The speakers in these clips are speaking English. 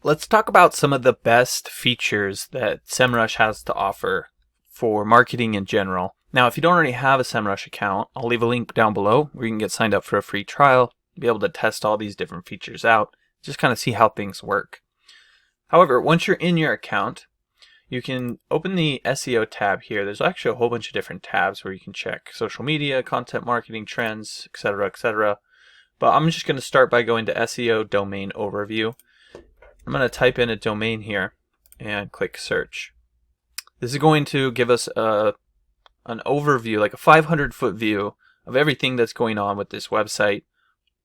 Let's talk about some of the best features that Semrush has to offer for marketing in general. Now, if you don't already have a Semrush account, I'll leave a link down below where you can get signed up for a free trial, be able to test all these different features out, just kind of see how things work. However, once you're in your account, you can open the SEO tab here. There's actually a whole bunch of different tabs where you can check social media, content marketing trends, etc., etc. But I'm just going to start by going to SEO domain overview. I'm going to type in a domain here and click search. This is going to give us an overview, like a 500-foot view of everything that's going on with this website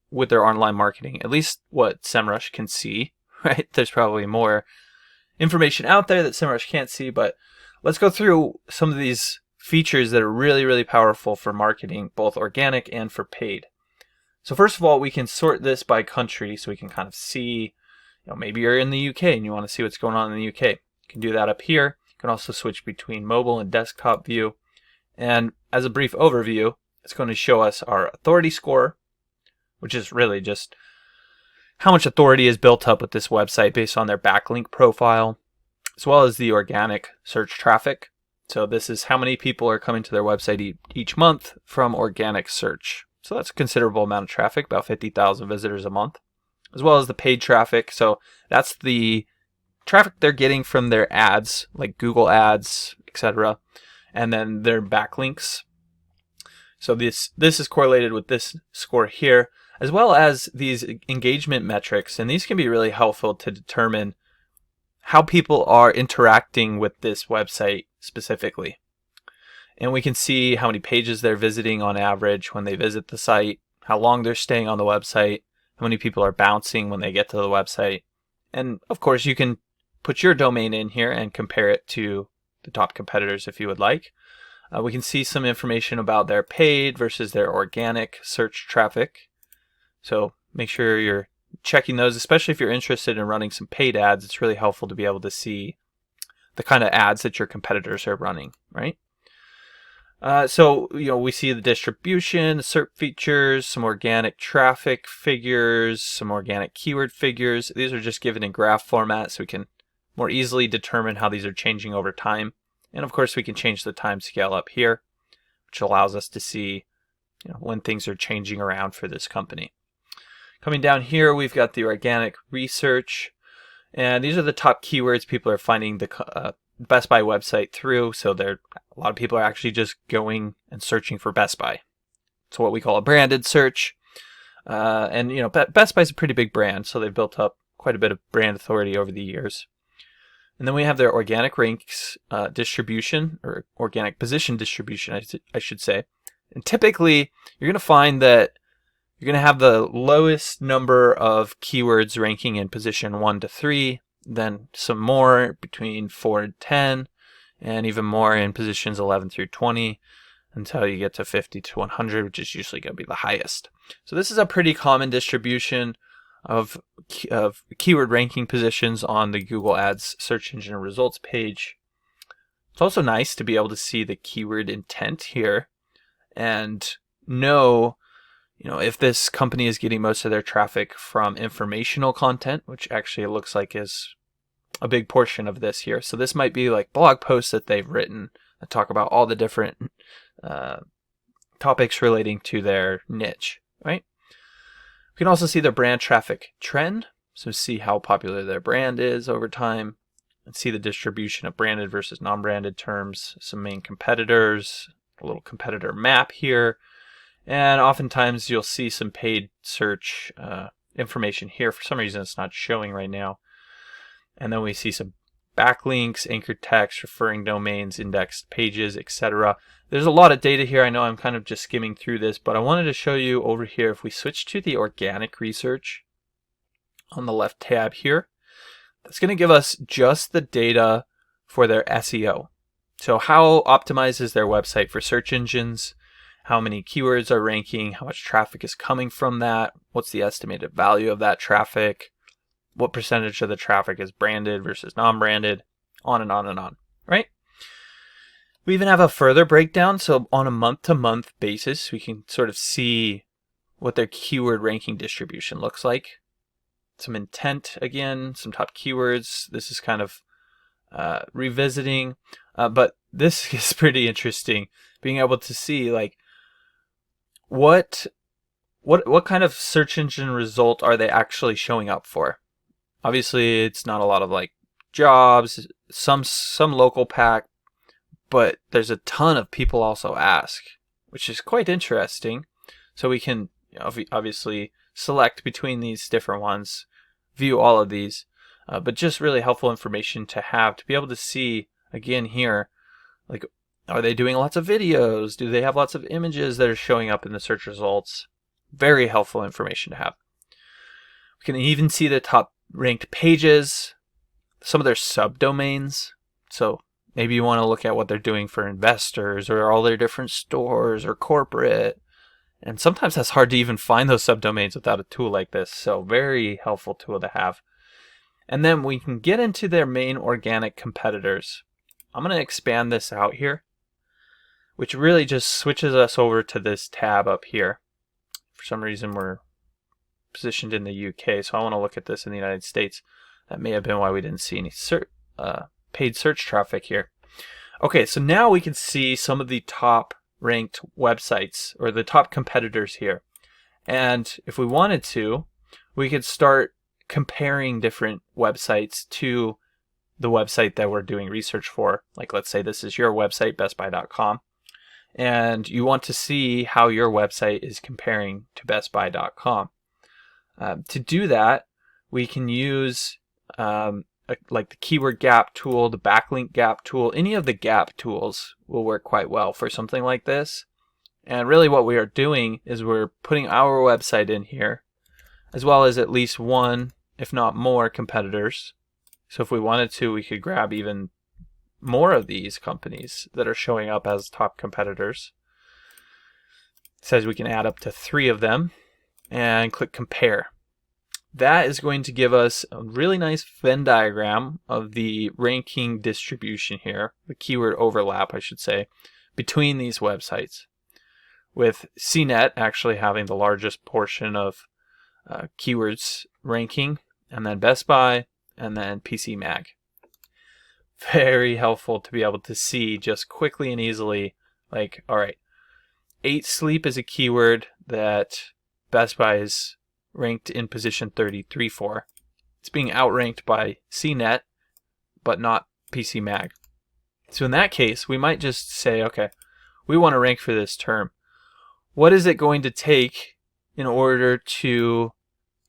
with their online marketing, at least what Semrush can see, right? There's probably more information out there that Semrush can't see, but let's go through some of these features that are really, really powerful for marketing, both organic and for paid. So first of all, we can sort this by country so we can kind of see, maybe you're in the UK and you want to see what's going on in the UK. You can do that up here. You can also switch between mobile and desktop view. And as a brief overview, it's going to show us our authority score, which is really just how much authority is built up with this website based on their backlink profile, as well as the organic search traffic. So this is how many people are coming to their website each month from organic search. So that's a considerable amount of traffic, about 50,000 visitors a month, as well as the paid traffic. So that's the traffic they're getting from their ads, like Google ads, etc., and then their backlinks. So this is correlated with this score here, as well as these engagement metrics, and these can be really helpful to determine how people are interacting with this website specifically. And we can see how many pages they're visiting on average when they visit the site, how long they're staying on the website, how many people are bouncing when they get to the website. And of course, you can put your domain in here and compare it to the top competitors if you would like. We can see some information about their paid versus their organic search traffic. So make sure you're checking those, especially if you're interested in running some paid ads. It's really helpful to be able to see the kind of ads that your competitors are running, right? So we see the distribution, SERP features, some organic traffic figures, some organic keyword figures. These are just given in graph format so we can more easily determine how these are changing over time. And of course, we can change the time scale up here, which allows us to see when things are changing around for this company. Coming down here, we've got the organic research, and these are the top keywords people are finding the Best Buy website through. So a lot of people are actually just going and searching for Best Buy. It's what we call a branded search. And Best Buy is a pretty big brand, so they've built up quite a bit of brand authority over the years. And then we have their organic ranks distribution, or organic position distribution, I should say. And typically, you're going to find that you're going to have the lowest number of keywords ranking in position 1 to 3, then some more between 4 and 10, and even more in positions 11 through 20, until you get to 50 to 100, which is usually going to be the highest. So this is a pretty common distribution of keyword ranking positions on the Google Ads search engine results page. It's also nice to be able to see the keyword intent here and know if this company is getting most of their traffic from informational content, which actually it looks like is a big portion of this here. So this might be like blog posts that they've written that talk about all the different topics relating to their niche, right? We can also see their brand traffic trend, so see how popular their brand is over time, and see the distribution of branded versus non-branded terms, some main competitors, a little competitor map here, and oftentimes you'll see some paid search information here. For some reason it's not showing right now. And then we see some backlinks, anchored text, referring domains, indexed pages, etc. There's a lot of data here. I know I'm kind of just skimming through this, but I wanted to show you over here, if we switch to the organic research on the left tab here, that's going to give us just the data for their SEO. So how optimized is their website for search engines? How many keywords are ranking? How much traffic is coming from that? What's the estimated value of that traffic? What percentage of the traffic is branded versus non-branded? On and on and on, right? We even have a further breakdown. So on a month-to-month basis, we can sort of see what their keyword ranking distribution looks like. some intent again, some top keywords. This is kind of revisiting, but this is pretty interesting. Being able to see like what kind of search engine result are they actually showing up for. Obviously, it's not a lot of like jobs, some local pack, but there's a ton of people also ask, which is quite interesting. So we can obviously select between these different ones, view all of these, but just really helpful information to have to be able to see again here, like, are they doing lots of videos? Do they have lots of images that are showing up in the search results? Very helpful information to have. We can even see the top ranked pages, some of their subdomains. So maybe you want to look at what they're doing for investors or all their different stores or corporate. And sometimes that's hard to even find those subdomains without a tool like this. So very helpful tool to have. And then we can get into their main organic competitors. I'm going to expand this out here, which really just switches us over to this tab up here. For some reason we're positioned in the UK, so I want to look at this in the United States. That may have been why we didn't see any paid search traffic here. Okay, so now we can see some of the top ranked websites or the top competitors here. And if we wanted to, we could start comparing different websites to the website that we're doing research for. Like, let's say this is your website, bestbuy.com, and you want to see how your website is comparing to bestbuy.com. To do that, we can use like the keyword gap tool, the backlink gap tool. Any of the gap tools will work quite well for something like this. And really what we are doing is we're putting our website in here, as well as at least one, if not more, competitors. So if we wanted to, we could grab even more of these companies that are showing up as top competitors. It says we can add up to 3 of them and click compare. That is going to give us a really nice Venn diagram of the ranking distribution here, the keyword overlap, I should say, between these websites, with CNET actually having the largest portion of keywords ranking, and then Best Buy, and then PC Mag. Very helpful to be able to see just quickly and easily, like, all right, 8 sleep is a keyword that Best Buy is ranked in position 33 for. It's being outranked by CNET, but not PC Mag. So in that case, we might just say, okay, we want to rank for this term. What is it going to take in order to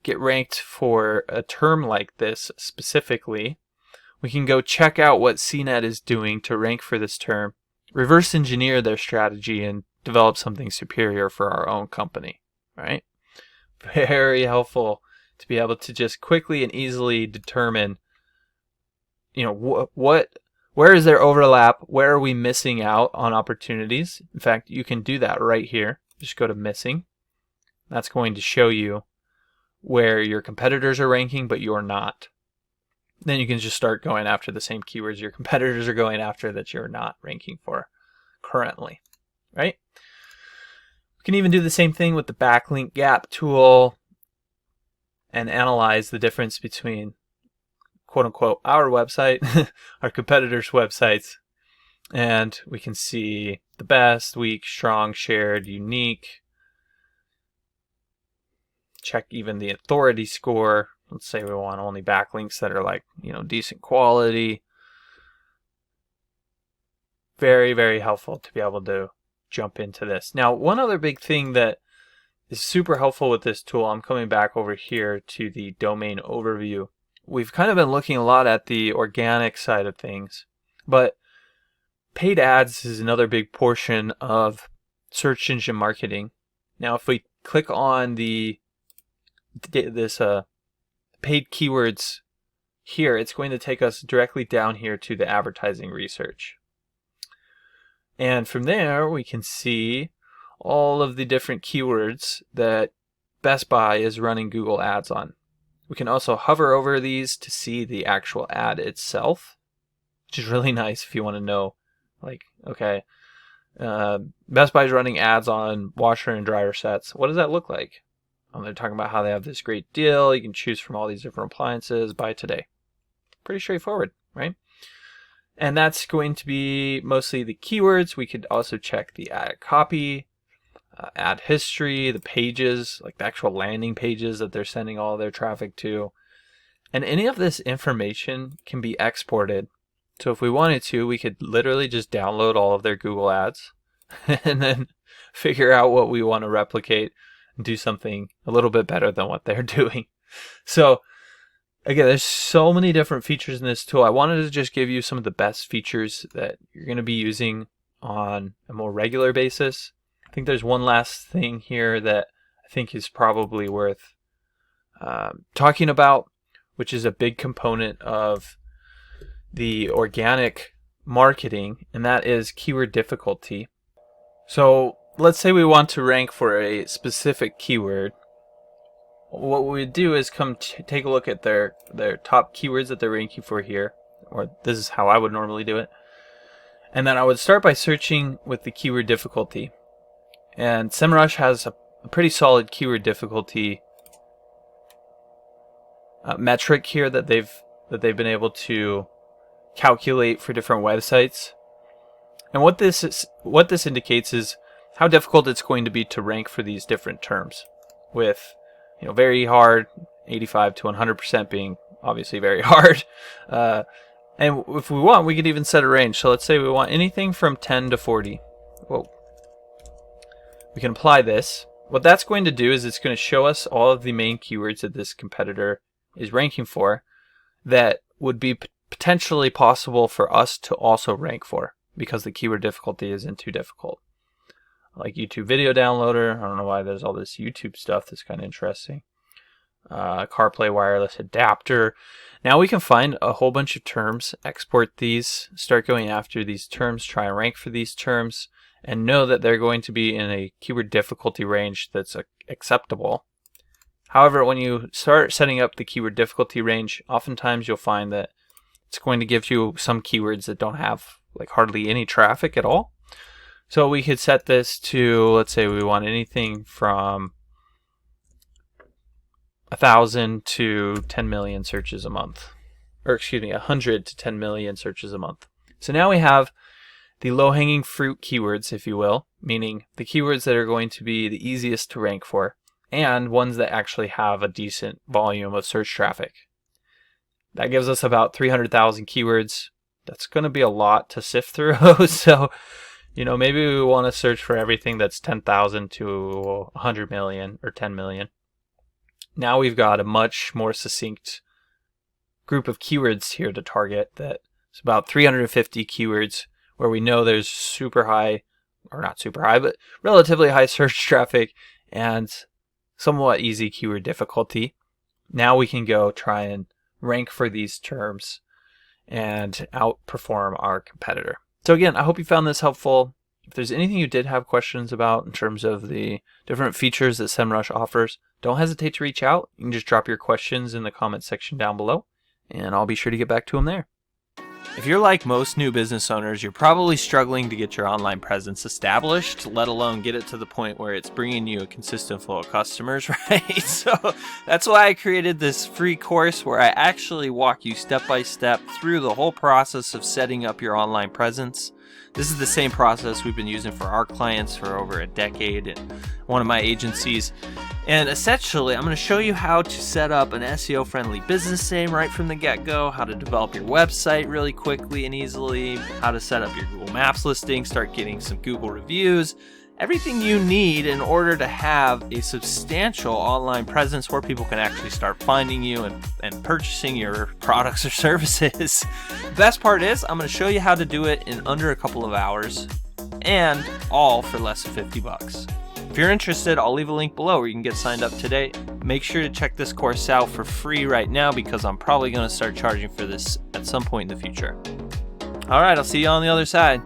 get ranked for a term like this specifically? We can go check out what CNET is doing to rank for this term, reverse engineer their strategy, and develop something superior for our own company, right? Very helpful to be able to just quickly and easily determine, you know, where is there overlap? Where are we missing out on opportunities? In fact, you can do that right here. Just go to missing. That's going to show you where your competitors are ranking, but you're not. Then you can just start going after the same keywords your competitors are going after that you're not ranking for currently, right? We can even do the same thing with the backlink gap tool and analyze the difference between, quote unquote, our website, our competitors' websites, and we can see the best, weak, strong, shared, unique. Check even the authority score. Let's say we want only backlinks that are like, you know, decent quality. Very, very helpful to be able to jump into this. Now, one other big thing that is super helpful with this tool, I'm coming back over here to the domain overview. We've kind of been looking a lot at the organic side of things, but paid ads is another big portion of search engine marketing. Now, if we click on this paid keywords here, it's going to take us directly down here to the advertising research. And from there, we can see all of the different keywords that Best Buy is running Google ads on. We can also hover over these to see the actual ad itself, which is really nice if you want to know, like, okay, Best Buy is running ads on washer and dryer sets. What does that look like? They're talking about how they have this great deal. You can choose from all these different appliances. Buy today. Pretty straightforward, right? And that's going to be mostly the keywords. We could also check the ad copy, ad history, the pages, like the actual landing pages that they're sending all their traffic to. And any of this information can be exported. So if we wanted to, we could literally just download all of their Google ads and then figure out what we want to replicate and do something a little bit better than what they're doing. So again, there's so many different features in this tool. I wanted to just give you some of the best features that you're going to be using on a more regular basis. I think there's one last thing here that I think is probably worth talking about, which is a big component of the organic marketing, and that is keyword difficulty. So let's say we want to rank for a specific keyword. What we would do is take a look at their top keywords that they're ranking for here, or this is how I would normally do it. And then I would start by searching with the keyword difficulty. And Semrush has a pretty solid keyword difficulty metric here that they've been able to calculate for different websites. And what this indicates is how difficult it's going to be to rank for these different terms, with very hard, 85 to 100% being obviously very hard. And if we want, we could even set a range. So let's say we want anything from 10 to 40. Well, we can apply this. What that's going to do is it's going to show us all of the main keywords that this competitor is ranking for that would be potentially possible for us to also rank for, because the keyword difficulty isn't too difficult. Like YouTube video downloader. I don't know why there's all this YouTube stuff that's kind of interesting. CarPlay wireless adapter. Now we can find a whole bunch of terms, export these, start going after these terms, try and rank for these terms, and know that they're going to be in a keyword difficulty range that's acceptable. However, when you start setting up the keyword difficulty range, oftentimes you'll find that it's going to give you some keywords that don't have like hardly any traffic at all. So we could set this to, let's say we want anything from 1,000 to 10 million searches a month. Or excuse me, 100 to 10 million searches a month. So now we have the low-hanging fruit keywords, if you will, meaning the keywords that are going to be the easiest to rank for, and ones that actually have a decent volume of search traffic. That gives us about 300,000 keywords. That's going to be a lot to sift through. So, maybe we want to search for everything that's 10,000 to 100 million or 10 million. Now we've got a much more succinct group of keywords here to target. That's about 350 keywords where we know there's super high, or not super high, but relatively high search traffic and somewhat easy keyword difficulty. Now we can go try and rank for these terms and outperform our competitor. So again, I hope you found this helpful. If there's anything you did have questions about in terms of the different features that Semrush offers, don't hesitate to reach out. You can just drop your questions in the comment section down below, and I'll be sure to get back to them there. If you're like most new business owners, you're probably struggling to get your online presence established, let alone get it to the point where it's bringing you a consistent flow of customers, right? So that's why I created this free course where I actually walk you step by step through the whole process of setting up your online presence. This is the same process we've been using for our clients for over a decade at one of my agencies. And essentially, I'm going to show you how to set up an SEO-friendly business name right from the get-go, how to develop your website really quickly and easily, how to set up your Google Maps listing, start getting some Google reviews, everything you need in order to have a substantial online presence where people can actually start finding you and purchasing your products or services. The best part is I'm going to show you how to do it in under a couple of hours, and all for less than $50. If you're interested, I'll leave a link below where you can get signed up today. Make sure to check this course out for free right now, because I'm probably going to start charging for this at some point in the future. All right, I'll see you on the other side.